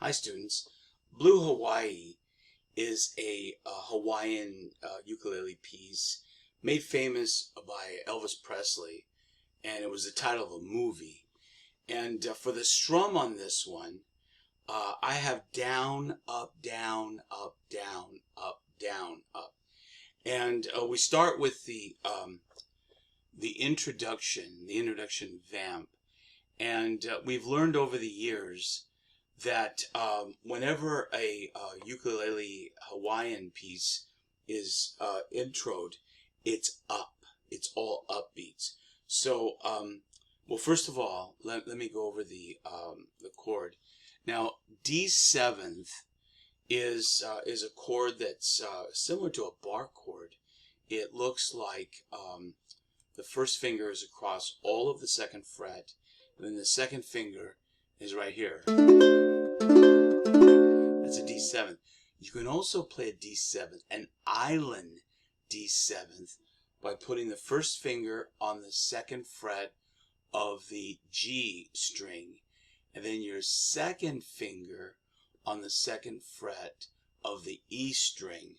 Hi students. Blue Hawaii is a Hawaiian ukulele piece made famous by Elvis Presley, and it was the title of a movie. And for the strum on this one, I have down, up, down, up, down, up, down, up. And we start with the introduction vamp. And we've learned over the years that whenever a ukulele Hawaiian piece is introed, it's up. It's all upbeats. So, well, first of all, let me go over the chord. Now, D7th is a chord that's similar to a bar chord. It looks like the first finger is across all of the second fret, and then the second finger is right here. That's a D7th. You can also play a D7th, an island D7th, by putting the first finger on the second fret of the G string, and then your second finger on the second fret of the E string.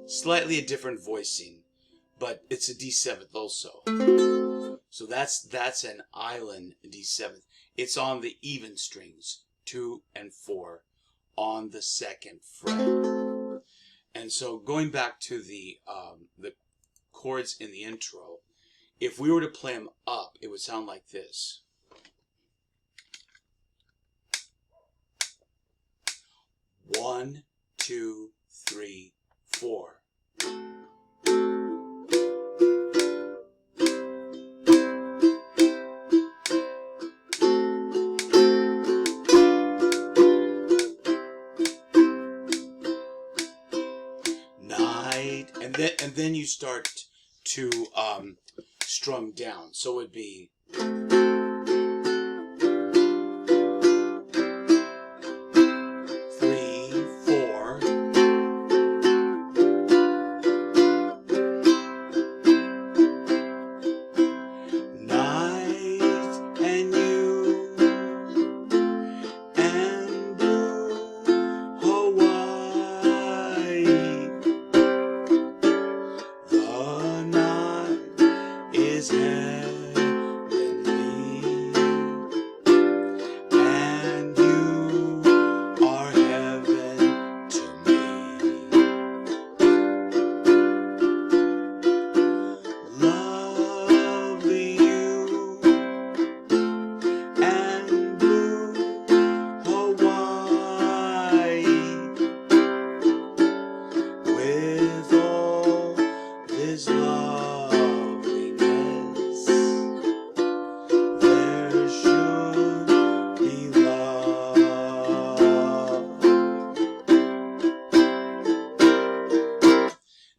Slightly a different voicing, but it's a D7th also. So that's an island D7th. It's on the even strings, 2 and 4, on the second fret. And so going back to the chords in the intro, if we were to play them up, it would sound like this. One, two, three, four. Night, and then you start to strum down. So it'd be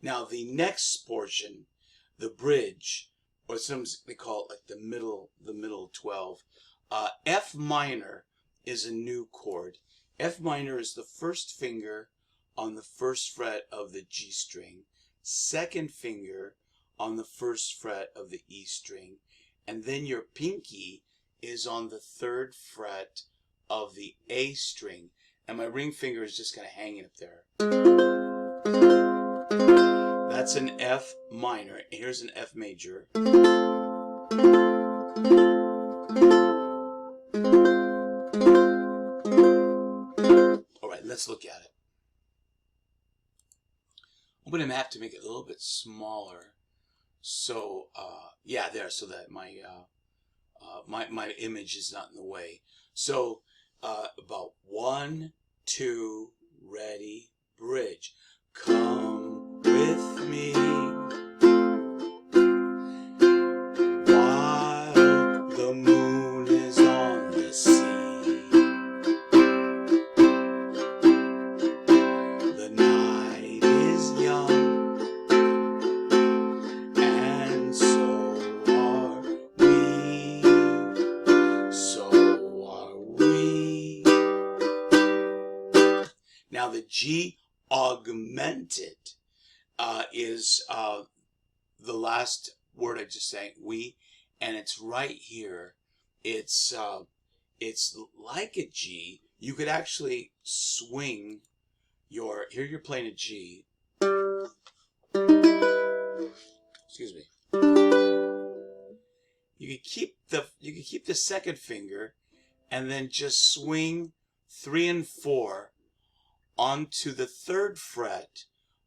now the next portion, the bridge, or some they call it like the middle 12. F minor is a new chord. F minor is the first finger on the first fret of the G string, second finger on the first fret of the E string, and then your pinky is on the third fret of the A string, and my ring finger is just kind of hanging up there. That's an F minor. Here's an F major. All right, let's look at it. I'm going to have to make it a little bit smaller. So, yeah, there, so that my my image is not in the way. So, about 1, 2, ready, bridge. Come with me while the moon is on the sea. The night is young, and so are we. So are we. Now the G augmented is the last word I just sang, we, and it's right here it's like a G. You could actually swing here you're playing a G. Excuse me. You could keep the second finger and then just swing 3 and 4 onto the 3rd fret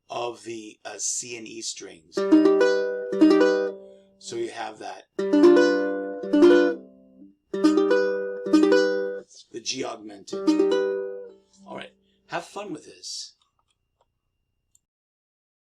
of the C and E strings. So you have that. The G augmented. Alright, have fun with this.